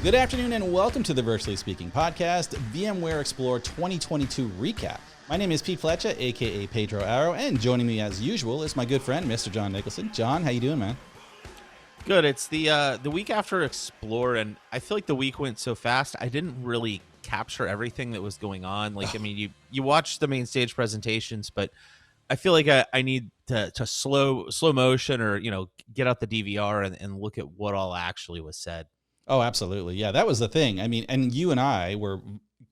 Good afternoon and welcome to the Virtually Speaking podcast, VMware Explore 2022 Recap. My name is Pete Fletcher, aka Pedro Arrow, and joining me as usual is my good friend, Mr. John Nicholson. John, how you doing, man? Good. It's the week after Explore, and I feel like the week went so fast. I didn't really capture everything that was going on. Like, I mean, you watch the main stage presentations, but I feel like I need to slow motion or get out the DVR and look at what all actually was said. Oh, absolutely. Yeah, that was the thing. I mean, and you and I were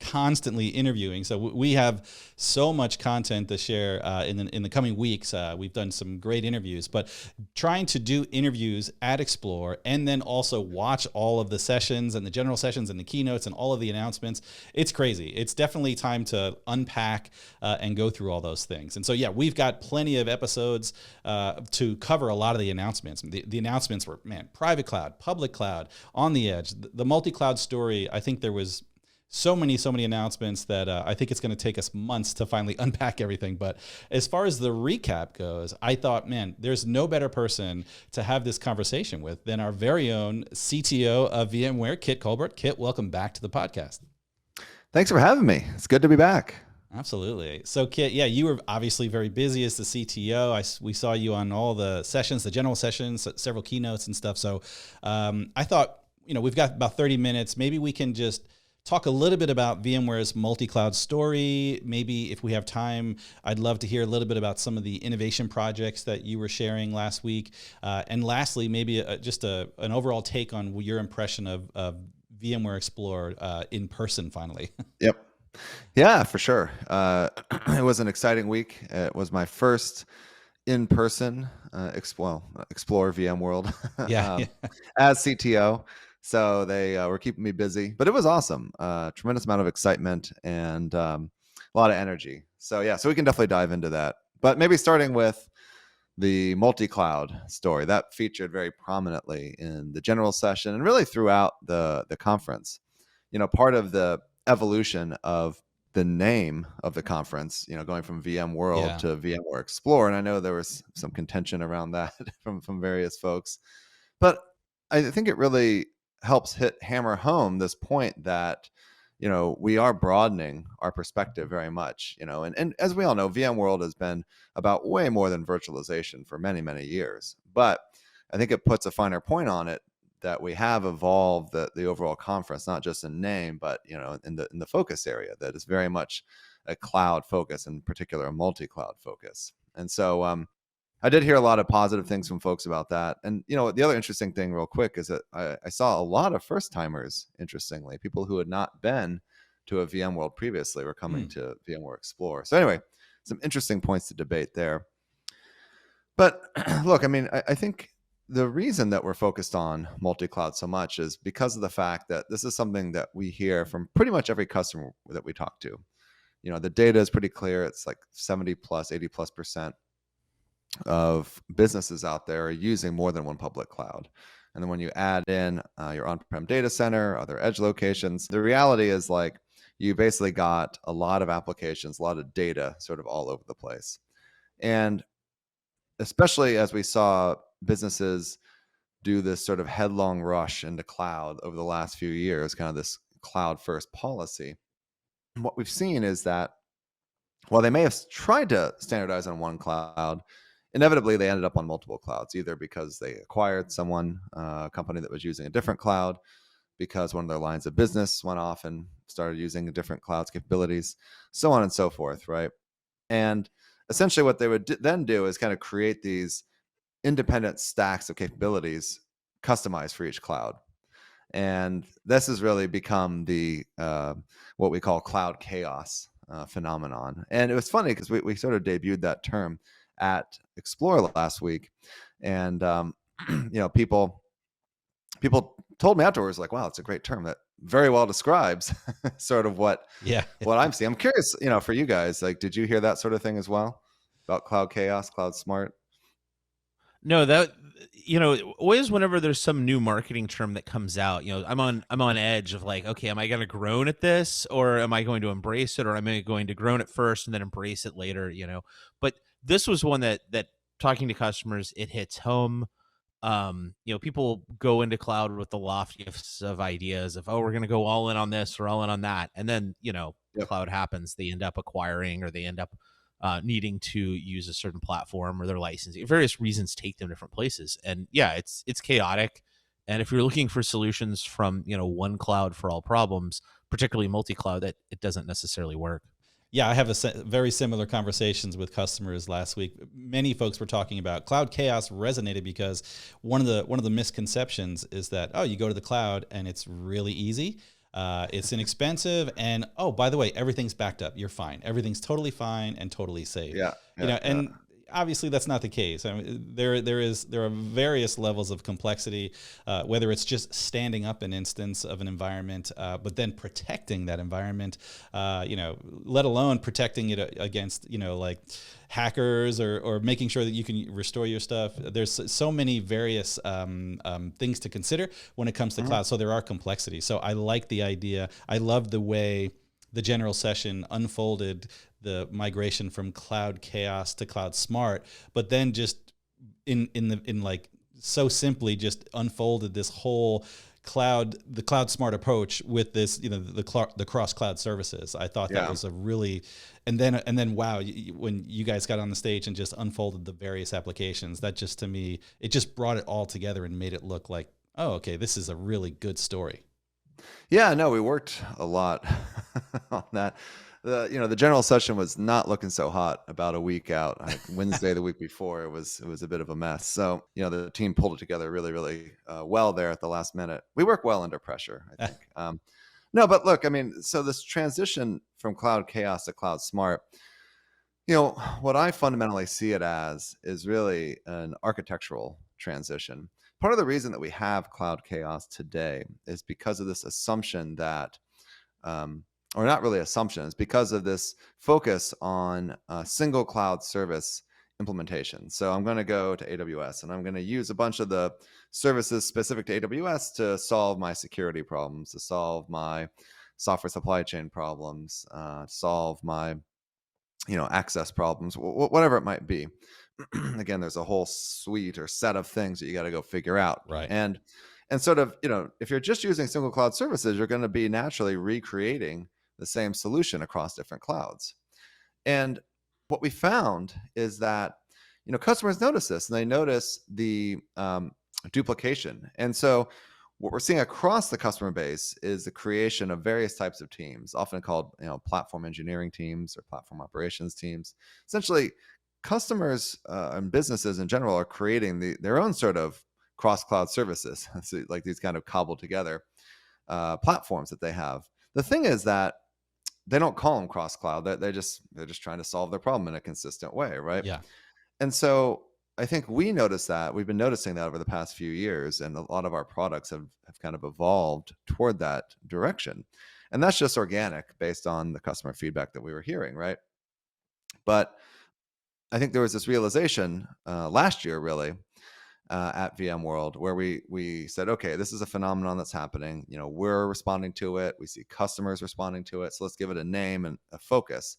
constantly interviewing, so we have so much content to share in the coming weeks. We've done some great interviews, but trying to do interviews at Explore and then also watch all of the sessions and the general sessions and the keynotes and all of the announcements, it's crazy. It's definitely time to unpack and go through all those things. And so, yeah, we've got plenty of episodes to cover a lot of the announcements. The announcements were, man, private cloud, public cloud, on the edge, the multi-cloud story. I think there was so many announcements that I think it's going to take us months to finally unpack everything. But as far as the recap goes, I thought, man, there's no better person to have this conversation with than our very own CTO of VMware, Kit Kolbert. Kit, welcome back to the podcast. Thanks for having me. It's good to be back. Absolutely. So, Kit, yeah, you were obviously very busy as the CTO. We saw you on all the sessions, the general sessions, several keynotes and stuff. So I thought, we've got about 30 minutes. Maybe we can just talk a little bit about VMware's multi-cloud story. Maybe if we have time, I'd love to hear a little bit about some of the innovation projects that you were sharing last week. And lastly, maybe just an overall take on your impression of VMware Explore in person finally. Yep. Yeah, for sure. It was an exciting week. It was my first in-person Explore VMworld as CTO. So they were keeping me busy, but it was awesome. Tremendous amount of excitement and a lot of energy. So yeah, so we can definitely dive into that. But maybe starting with the multi-cloud story that featured very prominently in the general session and really throughout the conference. Part of the evolution of the name of the conference, going from VMworld to VMware Explore, and I know there was some contention around that from various folks, but I think it really helps hammer home this point that we are broadening our perspective very much, and as we all know, VMworld has been about way more than virtualization for many years, but I think it puts a finer point on it that we have evolved the overall conference, not just in name, but in the focus area that is very much a cloud focus, in particular a multi-cloud focus. And so I did hear a lot of positive things from folks about that. And, the other interesting thing real quick is that I saw a lot of first timers, interestingly, people who had not been to a VMworld previously were coming to VMware Explore. So anyway, some interesting points to debate there. But look, I mean, I think the reason that we're focused on multi-cloud so much is because of the fact that this is something that we hear from pretty much every customer that we talk to. The data is pretty clear. It's like 70+, 80+% of businesses out there are using more than one public cloud. And then when you add in your on-prem data center, other edge locations, the reality is like you basically got a lot of applications, a lot of data sort of all over the place. And especially as we saw businesses do this sort of headlong rush into cloud over the last few years, kind of this cloud first policy. And what we've seen is that while they may have tried to standardize on one cloud, inevitably they ended up on multiple clouds, either because they acquired a company that was using a different cloud, because one of their lines of business went off and started using a different cloud's capabilities, so on and so forth, right? And essentially what they would then do is kind of create these independent stacks of capabilities customized for each cloud. And this has really become the what we call cloud chaos phenomenon. And it was funny because we sort of debuted that term at Explore last week, and people told me afterwards, like, wow, it's a great term that very well describes sort of what I'm seeing. I'm curious, for you guys, like, did you hear that sort of thing as well about cloud chaos, cloud smart? No, that always whenever there's some new marketing term that comes out, I'm on edge of like, okay, am I going to groan at this, or am I going to embrace it, or am I going to groan it first and then embrace it later? But this was one that talking to customers, it hits home. People go into cloud with the loftiest of ideas of, oh, we're going to go all in on this or all in on that. And then, Yep. cloud happens. They end up acquiring, or they end up needing to use a certain platform, or their licensing. Various reasons take them different places. And yeah, it's chaotic. And if you're looking for solutions from, one cloud for all problems, particularly multi-cloud, that it doesn't necessarily work. Yeah, I have very similar conversations with customers last week. Many folks were talking about cloud chaos resonated because one of the misconceptions is that, oh, you go to the cloud and it's really easy, it's inexpensive, and oh, by the way, everything's backed up. You're fine. Everything's totally fine and totally safe. Yeah. And obviously that's not the case. I mean, there are various levels of complexity, whether it's just standing up an instance of an environment, but then protecting that environment, let alone protecting it against, like hackers, or making sure that you can restore your stuff. There's so many various things to consider when it comes to cloud. So there are complexities. So I like the idea. I love the way the general session unfolded the migration from cloud chaos to cloud smart, but then just in like so simply just unfolded this whole the cloud smart approach with this, the cross cloud services. I thought that was a really, and then wow, when you guys got on the stage and just unfolded the various applications, that just, to me, it just brought it all together and made it look like, oh, okay, this is a really good story. Yeah, no, we worked a lot on that. The general session was not looking so hot about a week out. Wednesday the week before, it was a bit of a mess. So the team pulled it together really, really well there at the last minute. We work well under pressure, I think. No, but look, I mean, so this transition from cloud chaos to cloud smart, what I fundamentally see it as is really an architectural transition. Part of the reason that we have cloud chaos today is because of this assumption that, or not really assumption, it's because of this focus on single cloud service implementation. So I'm going to go to AWS and I'm going to use a bunch of the services specific to AWS to solve my security problems, to solve my software supply chain problems, solve my access problems, whatever it might be. Again, there's a whole suite or set of things that you got to go figure out. Right. And sort of, if you're just using single cloud services, you're going to be naturally recreating the same solution across different clouds. And what we found is that, customers notice this, and they notice the duplication. And so what we're seeing across the customer base is the creation of various types of teams, often called platform engineering teams or platform operations teams. Essentially, customers and businesses in general are creating their own sort of cross-cloud services, so like these kind of cobbled together platforms that they have. The thing is that they don't call them cross-cloud. They're just trying to solve their problem in a consistent way, right? Yeah. And so I think we noticed that. We've been noticing that over the past few years, and a lot of our products have kind of evolved toward that direction. And that's just organic based on the customer feedback that we were hearing, right? But I think there was this realization last year, really, at VMworld, where we said, okay, this is a phenomenon that's happening. We're responding to it. We see customers responding to it. So let's give it a name and a focus.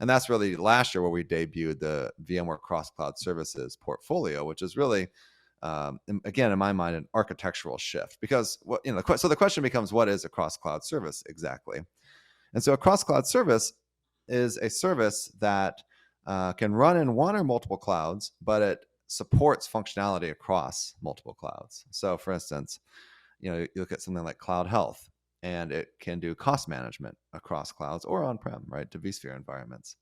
And that's really last year where we debuted the VMware Cross Cloud Services portfolio, which is really, again, in my mind, an architectural shift. Because so the question becomes, what is a cross cloud service exactly? And so a cross cloud service is a service that can run in one or multiple clouds, but it supports functionality across multiple clouds. So, for instance, you look at something like Cloud Health, and it can do cost management across clouds or on-prem, right, to vSphere environments.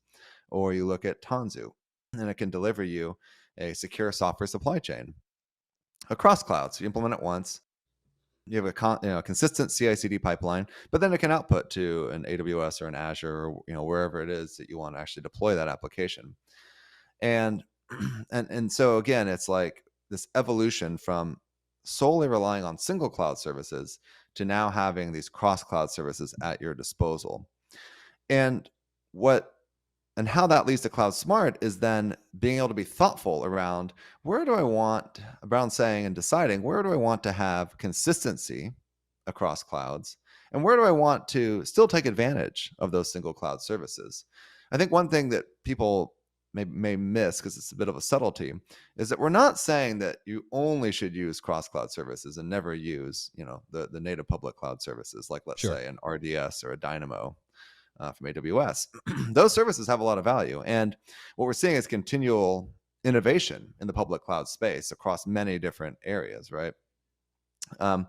Or you look at Tanzu, and it can deliver you a secure software supply chain across clouds. You implement it once, you have a consistent CI/CD pipeline, but then it can output to an AWS or an Azure, or wherever it is that you want to actually deploy that application. And so again, it's like this evolution from solely relying on single cloud services to now having these cross cloud services at your disposal. And how that leads to cloud smart is then being able to be thoughtful around saying and deciding where do I want to have consistency across clouds, and where do I want to still take advantage of those single cloud services. I think one thing that people may miss, because it's a bit of a subtlety, is that we're not saying that you only should use cross-cloud services and never use, the native public cloud services, like let's say an RDS or a Dynamo from AWS. Those services have a lot of value, and what we're seeing is continual innovation in the public cloud space across many different areas, right? And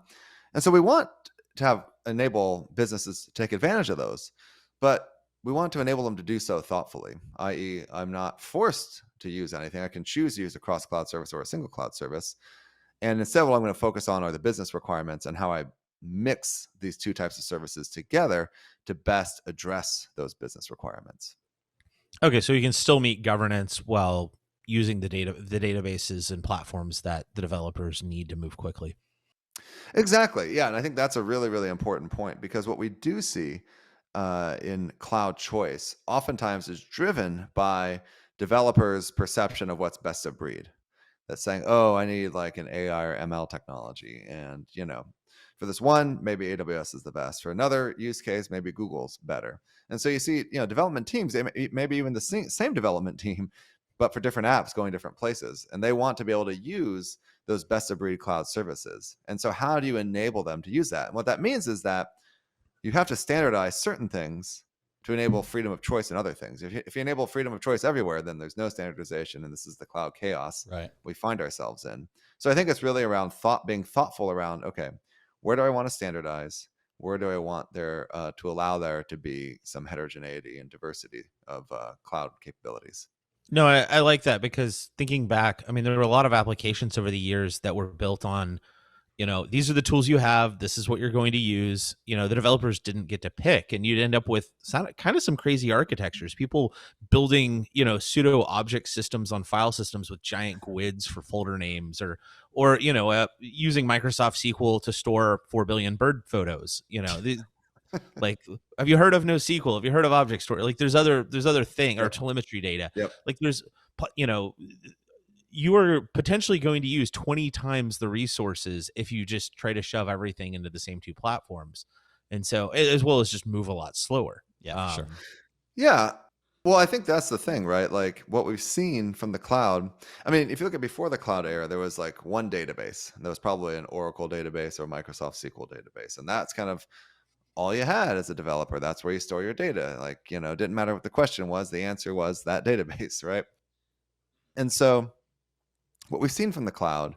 so we want to enable businesses to take advantage of those, but we want to enable them to do so thoughtfully, i.e., I'm not forced to use anything. I can choose to use a cross-cloud service or a single cloud service. And instead, what I'm going to focus on are the business requirements and how I mix these two types of services together to best address those business requirements. Okay, so you can still meet governance while using the databases and platforms that the developers need to move quickly. Exactly. Yeah. And I think that's a really, really important point, because what we do see in cloud choice oftentimes is driven by developers' perception of what's best of breed. That's saying, oh, I need like an AI or ML technology. And, for this one, maybe AWS is the best. For another use case, maybe Google's better. And so you see, development teams, maybe even the same development team, but for different apps going different places. And they want to be able to use those best of breed cloud services. And so how do you enable them to use that? And what that means is that you have to standardize certain things to enable freedom of choice in other things. If you enable freedom of choice everywhere, then there's no standardization, and this is the cloud chaos we find ourselves in. So I think it's really around being thoughtful around, okay, where do I want to standardize? Where do I want there to allow there to be some heterogeneity and diversity of cloud capabilities? No, I like that, because thinking back, I mean, there were a lot of applications over the years that were built on, these are the tools you have, this is what you're going to use. The developers didn't get to pick, and you'd end up with kind of some crazy architectures, people building, pseudo object systems on file systems with giant GUIDs for folder names, or using Microsoft SQL to store 4 billion bird photos. Like, have you heard of NoSQL? Have you heard of object store? Like, there's other thing, or telemetry data. Like, there's, you are potentially going to use 20 times the resources if you just try to shove everything into the same two platforms. And so, as well as just move a lot slower. Yeah, sure. Yeah. Well, I think that's the thing, right? Like, what we've seen from the cloud, I mean, if you look at before the cloud era, there was like one database. There was probably an Oracle database or Microsoft SQL database. And that's kind of all you had as a developer. That's where you store your data. Like, didn't matter what the question was, the answer was that database, right? And so what we've seen from the cloud,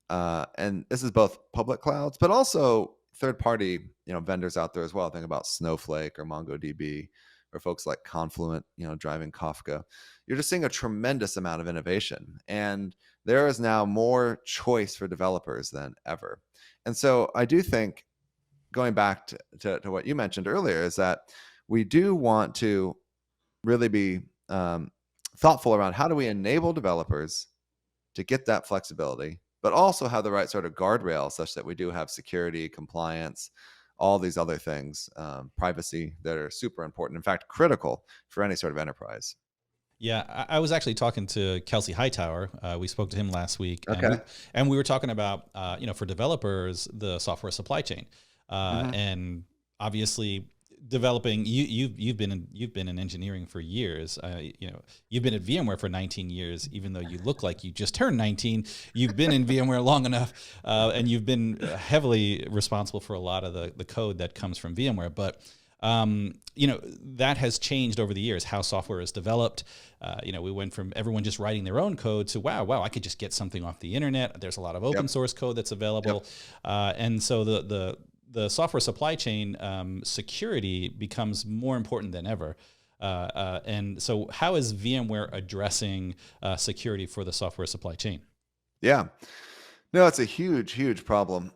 and this is both public clouds, but also third-party, vendors out there as well. Think about Snowflake or MongoDB, or folks like Confluent, driving Kafka. You're just seeing a tremendous amount of innovation, and there is now more choice for developers than ever. And so I do think, going back to what you mentioned earlier, is that we do want to really be thoughtful around how do we enable developers to get that flexibility, but also have the right sort of guardrails such that we do have security, compliance, all these other things, privacy, that are super important. In fact, critical for any sort of enterprise. Yeah, I was actually talking to Kelsey Hightower. We spoke to him last week, Okay. and we were talking about, for developers, the software supply chain, and obviously developing. You've been in engineering for years. You've been at VMware for 19 years, even though you look like you just turned 19. You've been in VMware long enough, and you've been heavily responsible for a lot of the code that comes from VMware. But that has changed over the years, how software is developed. We went from everyone just writing their own code to, wow, I could just get something off the internet. There's a lot of open source code that's available. And so the software supply chain security becomes more important than ever. And so how is VMware addressing security for the software supply chain? Yeah. No, it's a huge problem.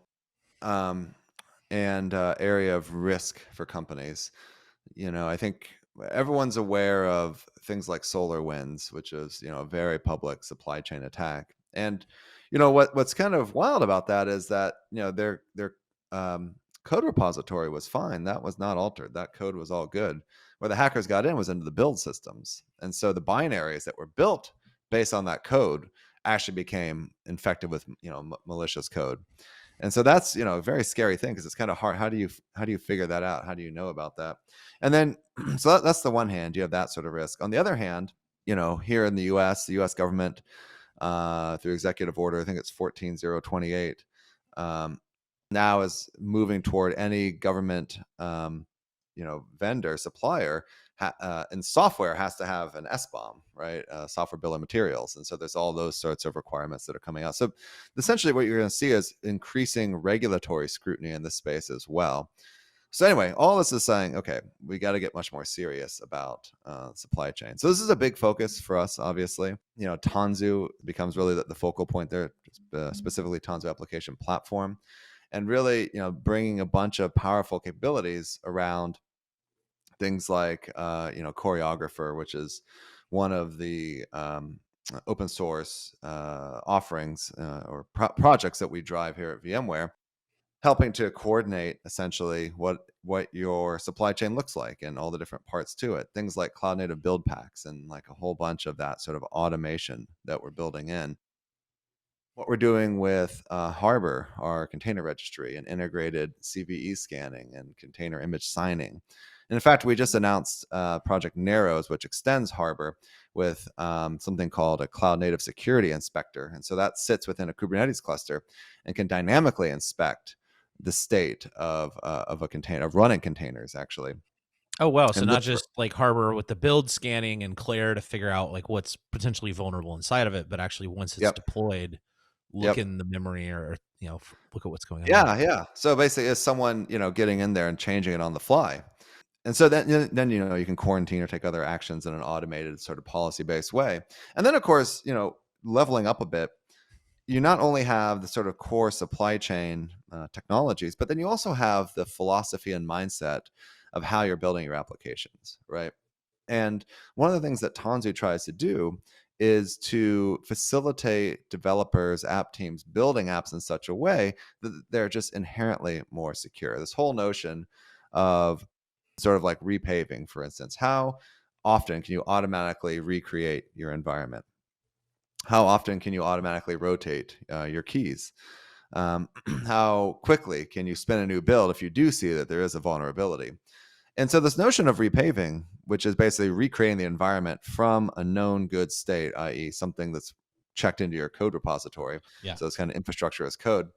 And area of risk for companies. I think everyone's aware of things like SolarWinds, which is, a very public supply chain attack. And, what's kind of wild about that is that, their code repository was fine. That was not altered. That code was all good. Where the hackers got in was into the build systems. And so the binaries that were built based on that code actually became infected with, malicious code. And so that's, a very scary thing, because it's kind of hard. How do you figure that out? How do you know about that? And then, so that's the one hand, you have that sort of risk. On the other hand, here in the U.S. government, through executive order, I think it's 14028, now is moving toward any government, vendor, supplier, and software has to have an SBOM, right? Software bill of materials. And so there's all those sorts of requirements that are coming out. So essentially what you're going to see is increasing regulatory scrutiny in this space as well. So anyway, all this is saying, okay, we got to get much more serious about supply chain. So this is a big focus for us, obviously. Tanzu becomes really the focal point there, specifically Tanzu application platform, and really, bringing a bunch of powerful capabilities around things like, Choreographer, which is one of the open source offerings or projects that we drive here at VMware, helping to coordinate essentially what your supply chain looks like and all the different parts to it. Things like cloud native build packs and like a whole bunch of that sort of automation that we're building in. What we're doing with Harbor, our container registry, and integrated CVE scanning and container image signing. And in fact, we just announced Project Narrows, which extends Harbor with something called a cloud native security inspector. And so that sits within a Kubernetes cluster and can dynamically inspect the state of a container, of running containers, actually. Oh, wow. So not just like Harbor with the build scanning and Claire to figure out like what's potentially vulnerable inside of it, but actually once it's deployed, look in the memory or, look at what's going on. Yeah. So basically it's someone, getting in there and changing it on the fly. And so then you can quarantine or take other actions in an automated sort of policy-based way. And then, of course, leveling up a bit, you not only have the sort of core supply chain technologies, but then you also have the philosophy and mindset of how you're building your applications, right? And one of the things that Tanzu tries to do is to facilitate developers, app teams building apps in such a way that they're just inherently more secure. This whole notion of sort of like repaving, for instance. How often can you automatically recreate your environment? How often can you automatically rotate your keys? How quickly can you spin a new build if you do see that there is a vulnerability? And so this notion of repaving, which is basically recreating the environment from a known good state, i.e. something that's checked into your code repository. Yeah. So it's kind of infrastructure as code.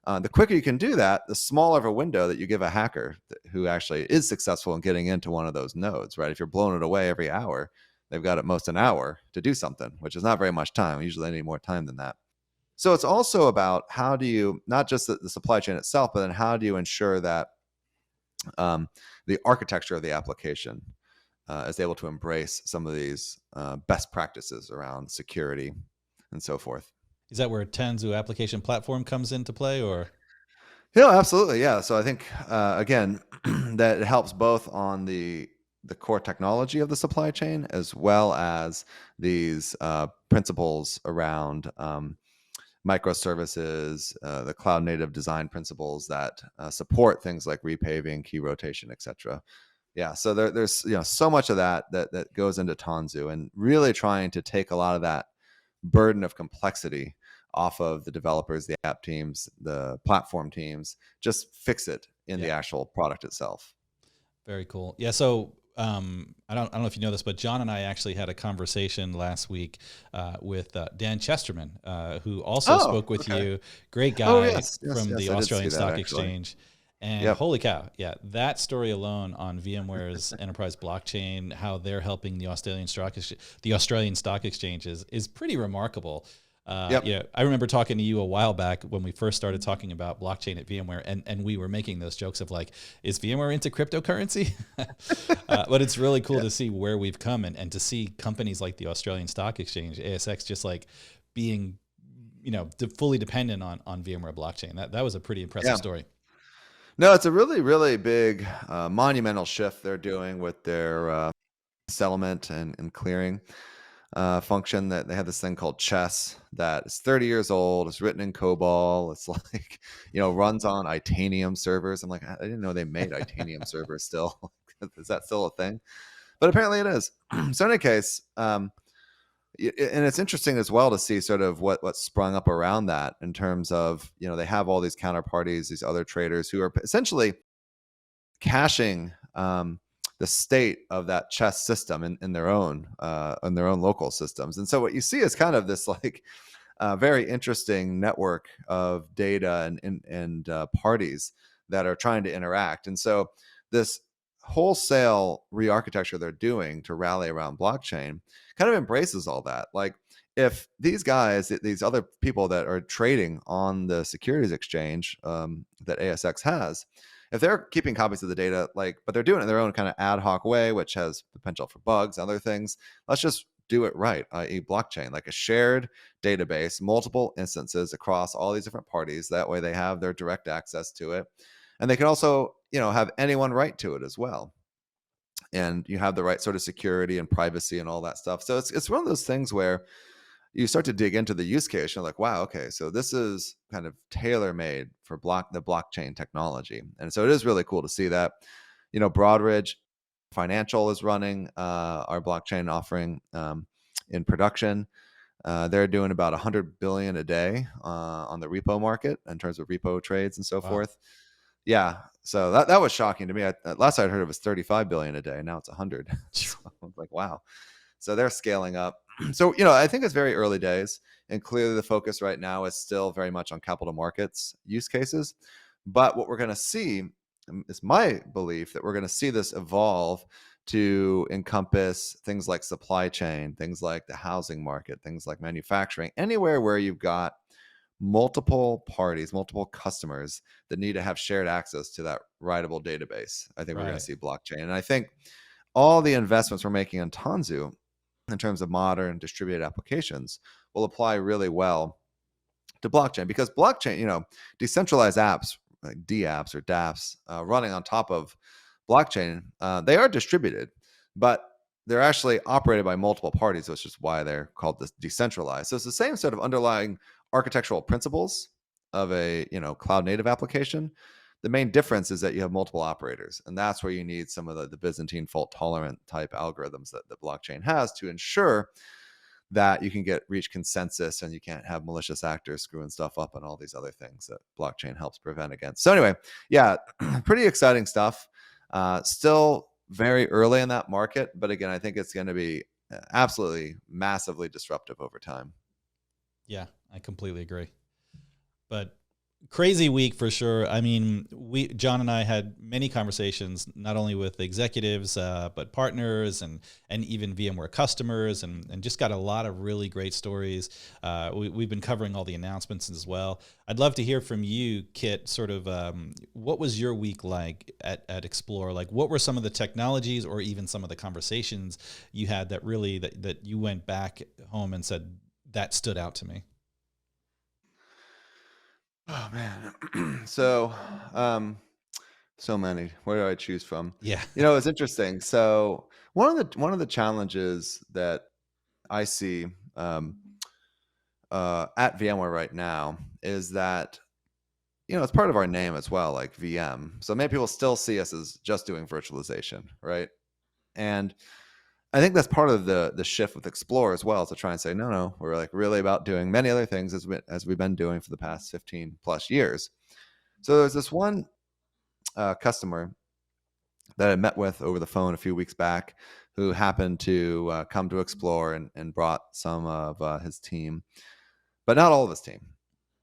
The quicker you can do that, the smaller of a window that you give a hacker who actually is successful in getting into one of those nodes, right? If you're blowing it away every hour, they've got at most an hour to do something, which is not very much time. Usually they need more time than that. So it's also about how do you, not just the supply chain itself, but then how do you ensure that the architecture of the application is able to embrace some of these best practices around security and so forth. Is that where Tanzu application platform comes into play, or? Yeah, absolutely. Yeah. So I think, again, that it helps both on the core technology of the supply chain, as well as these principles around microservices, the cloud native design principles that support things like repaving, key rotation, et cetera. Yeah. So there's so much of that goes into Tanzu, and really trying to take a lot of that burden of complexity off of the developers, the app teams, the platform teams, just fix it in the actual product itself. Very cool. Yeah. So I don't know if you know this, but John and I actually had a conversation last week with Dan Chesterman, who also spoke with you. Great guy from the Australian Stock Exchange. And holy cow, that story alone on VMware's enterprise blockchain, how they're helping the Australian Stock Exchange is pretty remarkable. I remember talking to you a while back when we first started talking about blockchain at VMware, and we were making those jokes of like, is VMware into cryptocurrency? But it's really cool to see where we've come and to see companies like the Australian Stock Exchange, ASX, just like being, fully dependent on VMware blockchain. That was a pretty impressive story. No, it's a really, really big, monumental shift they're doing with their settlement and clearing function. That they have this thing called Chess that is 30 years old. It's written in COBOL. It's like, runs on Itanium servers. I'm like, I didn't know they made Itanium servers still. Is that still a thing? But apparently it is. So in any case, and it's interesting as well to see sort of what sprung up around that in terms of, they have all these counterparties, these other traders who are essentially caching the state of that chess system in their own local systems. And so what you see is kind of this like very interesting network of data and parties that are trying to interact. And so this wholesale re-architecture they're doing to rally around blockchain kind of embraces all that. Like, if these guys, these other people that are trading on the securities exchange that ASX has, if they're keeping copies of the data, like, but they're doing it in their own kind of ad hoc way, which has potential for bugs, other things, let's just do it right, i.e. blockchain, like a shared database, multiple instances across all these different parties. That way they have their direct access to it. And they can also, have anyone write to it as well. And you have the right sort of security and privacy and all that stuff. So it's one of those things where you start to dig into the use case. You're like, wow, okay, so this is kind of tailor-made for the blockchain technology. And so it is really cool to see that. Broadridge Financial is running our blockchain offering in production. They're doing about 100 billion a day on the repo market in terms of repo trades and so forth. Yeah, so that was shocking to me. Last I'd heard it was 35 billion a day. Now it's 100. So I was like, wow. So they're scaling up. So, I think it's very early days, and clearly the focus right now is still very much on capital markets use cases. But what we're going to see, is my belief, that we're going to see this evolve to encompass things like supply chain, things like the housing market, things like manufacturing, anywhere where you've got multiple parties, multiple customers that need to have shared access to that writable database. I think we're going to see blockchain. And I think all the investments we're making on Tanzu in terms of modern distributed applications will apply really well to blockchain, because blockchain, decentralized apps like DApps or DApps running on top of blockchain, they are distributed, but they're actually operated by multiple parties, which is why they're called decentralized. So it's the same sort of underlying architectural principles of a cloud native application. The main difference is that you have multiple operators, and that's where you need some of the Byzantine fault tolerant type algorithms that the blockchain has to ensure that you can reach consensus, and you can't have malicious actors screwing stuff up and all these other things that blockchain helps prevent against. So anyway, yeah, pretty exciting stuff. Still very early in that market, but again, I think it's going to be absolutely massively disruptive over time. Yeah, I completely agree. But crazy week for sure. I mean, John and I had many conversations, not only with executives, but partners and even VMware customers, and just got a lot of really great stories. We've been covering all the announcements as well. I'd love to hear from you, Kit, sort of what was your week like at Explore? Like, what were some of the technologies or even some of the conversations you had that really, that you went back home and said, that stood out to me? Oh man. So many. Where do I choose from? Yeah. It's interesting. So one of the challenges that I see at VMware right now is that it's part of our name as well, like VM. So many people still see us as just doing virtualization, right? And I think that's part of the shift with Explore as well, to try and say, no, we're like really about doing many other things as we've been doing for the past 15 plus years. So there's this one customer that I met with over the phone a few weeks back, who happened to come to Explore and brought some of his team, but not all of his team.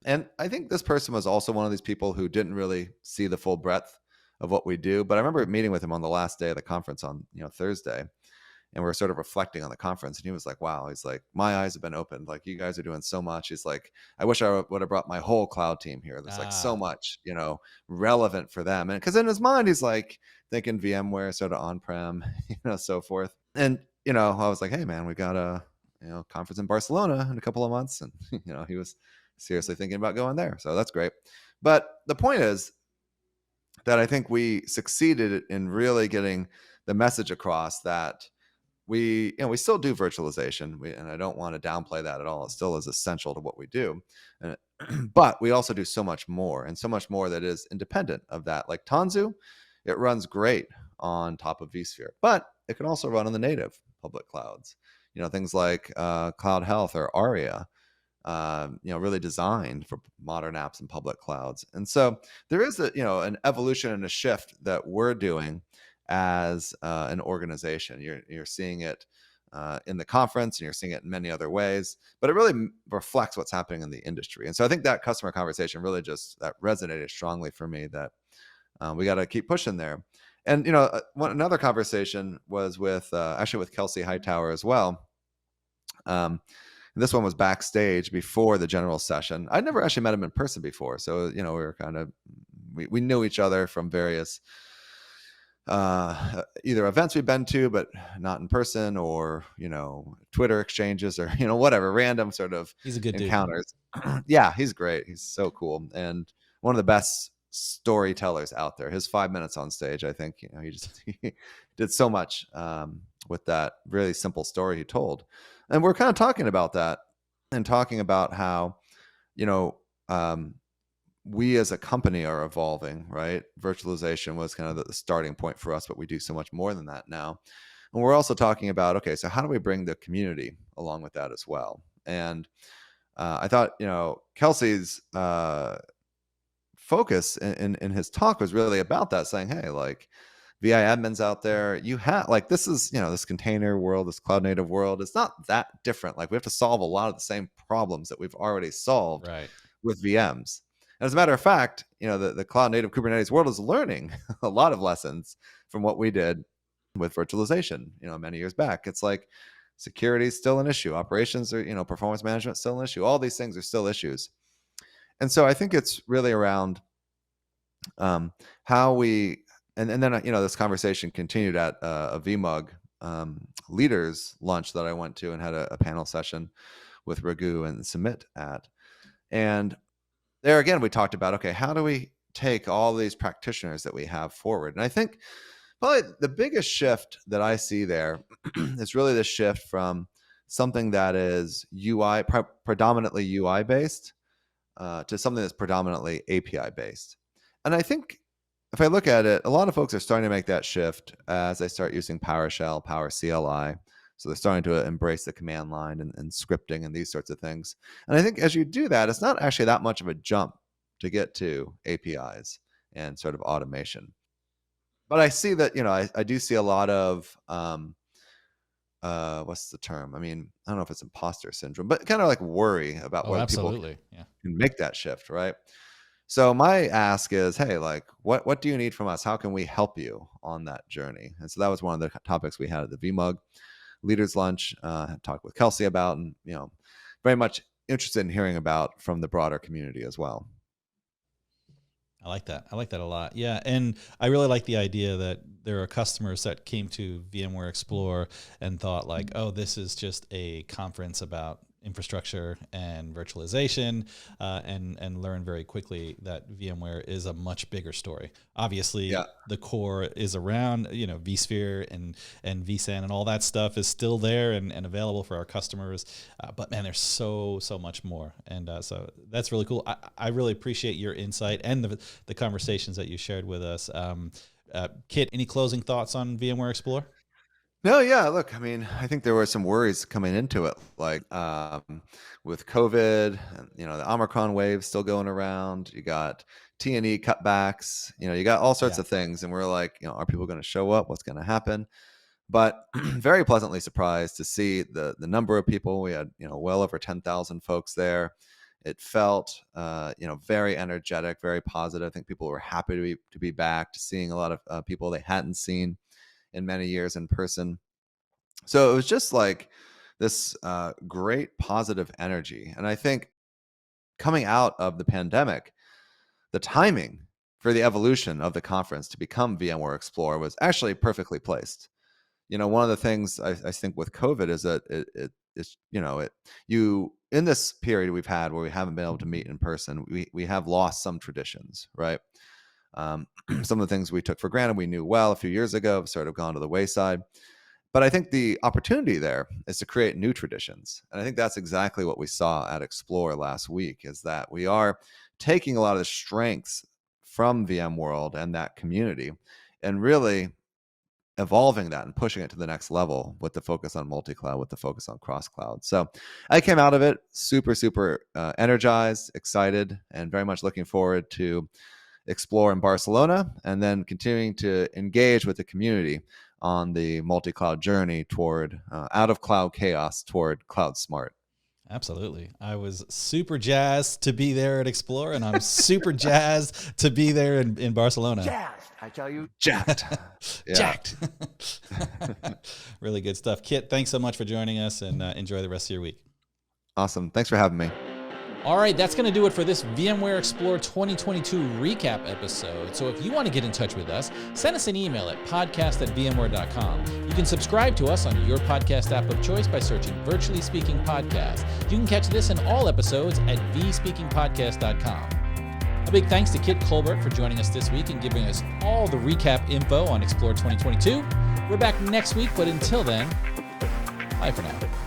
And I think this person was also one of these people who didn't really see the full breadth of what we do. But I remember meeting with him on the last day of the conference on Thursday, and we're sort of reflecting on the conference, and he was like, wow, he's like, my eyes have been opened. Like, you guys are doing so much. He's like, I wish I would have brought my whole cloud team here. There's like so much, relevant for them. And because in his mind, he's like thinking VMware sort of on-prem, so forth. And, I was like, hey man, we got a, conference in Barcelona in a couple of months. And, he was seriously thinking about going there. So that's great. But the point is that I think we succeeded in really getting the message across that we still do virtualization, and I don't want to downplay that at all. It still is essential to what we do, but we also do so much more, and so much more that is independent of that. Like Tanzu, it runs great on top of vSphere, but it can also run on the native public clouds. Things like Cloud Health or Aria, really designed for modern apps and public clouds. And so there is an evolution and a shift that we're doing as an organization. You're seeing it in the conference, and you're seeing it in many other ways, but it really reflects what's happening in the industry. And so I think that customer conversation really just that resonated strongly for me, that we got to keep pushing there. And another conversation was with actually with Kelsey Hightower as well. And this one was backstage before the general session. I'd never actually met him in person before, so we were kind of we knew each other from various either events we've been to but not in person, or Twitter exchanges, or whatever random sort of he's a good encounters. Yeah, he's great. He's so cool, and one of the best storytellers out there. His 5 minutes on stage, I think he did so much with that really simple story he told. And we're kind of talking about that, and talking about how we as a company are evolving, right? Virtualization was kind of the starting point for us, but we do so much more than that now. And we're also talking about, okay, so how do we bring the community along with that as well? And I thought, Kelsey's focus in his talk was really about that, saying, hey, like, VI admins out there, you have this is, this container world, this cloud native world, it's not that different. Like, we have to solve a lot of the same problems that we've already solved with VMs. And as a matter of fact, the cloud native Kubernetes world is learning a lot of lessons from what we did with virtualization, many years back. It's like security is still an issue. Operations are, performance management still an issue. All these things are still issues. And so I think it's really around how we, and then, this conversation continued at a VMUG leaders lunch that I went to, and had a panel session with Raghu and Sumit at. And there again, we talked about, okay, how do we take all these practitioners that we have forward? And I think probably the biggest shift that I see there is really the shift from something that is predominantly UI based to something that's predominantly API based. And I think if I look at it, a lot of folks are starting to make that shift as they start using PowerShell, PowerCLI. So they're starting to embrace the command line and scripting and these sorts of things. And I think as you do that, it's not actually that much of a jump to get to APIs and sort of automation. But I see that, I do see a lot of, what's the term? I mean, I don't know if it's imposter syndrome, but kind of like worry about whether people can make that shift, right? So my ask is, hey, like, what do you need from us? How can we help you on that journey? And so that was one of the topics we had at the VMUG leaders lunch, talked with Kelsey about, and very much interested in hearing about from the broader community as well. I like that. I like that a lot. Yeah. And I really like the idea that there are customers that came to VMware Explore and thought like, oh, this is just a conference about infrastructure and virtualization, and learn very quickly that VMware is a much bigger story. Obviously, the core is around, vSphere and vSAN and all that stuff is still there and available for our customers. But man, there's so much more. And so that's really cool. I really appreciate your insight and the conversations that you shared with us. Kit, any closing thoughts on VMware Explore? No, yeah. Look, I mean, I think there were some worries coming into it, like with COVID, and, the Omicron wave still going around. You got T&E cutbacks. You got all sorts of things, and we're like, are people going to show up? What's going to happen? But very pleasantly surprised to see the number of people. We had well over 10,000 folks there. It felt very energetic, very positive. I think people were happy to be back, to seeing a lot of people they hadn't seen in many years in person. So it was just like this great positive energy. And I think coming out of the pandemic, the timing for the evolution of the conference to become VMware Explore was actually perfectly placed. One of the things I think with COVID is that it's in this period we've had where we haven't been able to meet in person, we have lost some traditions, right? Some of the things we took for granted, we knew well a few years ago, have sort of gone to the wayside. But I think the opportunity there is to create new traditions. And I think that's exactly what we saw at Explore last week, is that we are taking a lot of the strengths from VMworld and that community and really evolving that and pushing it to the next level with the focus on multi-cloud, with the focus on cross-cloud. So I came out of it super energized, excited, and very much looking forward to Explore in Barcelona, and then continuing to engage with the community on the multi-cloud journey toward out of cloud chaos toward cloud smart. Absolutely. I was super jazzed to be there at Explore, and I'm super jazzed to be there in Barcelona. Jazzed, I tell you. Jacked. Jacked. Really good stuff. Kit, thanks so much for joining us, and enjoy the rest of your week. Awesome. Thanks for having me. All right, that's going to do it for this VMware Explore 2022 recap episode. So if you want to get in touch with us, send us an email at podcast@vmware.com. You can subscribe to us on your podcast app of choice by searching Virtually Speaking Podcast. You can catch this and all episodes at vspeakingpodcast.com. A big thanks to Kit Kolbert for joining us this week and giving us all the recap info on Explore 2022. We're back next week, but until then, bye for now.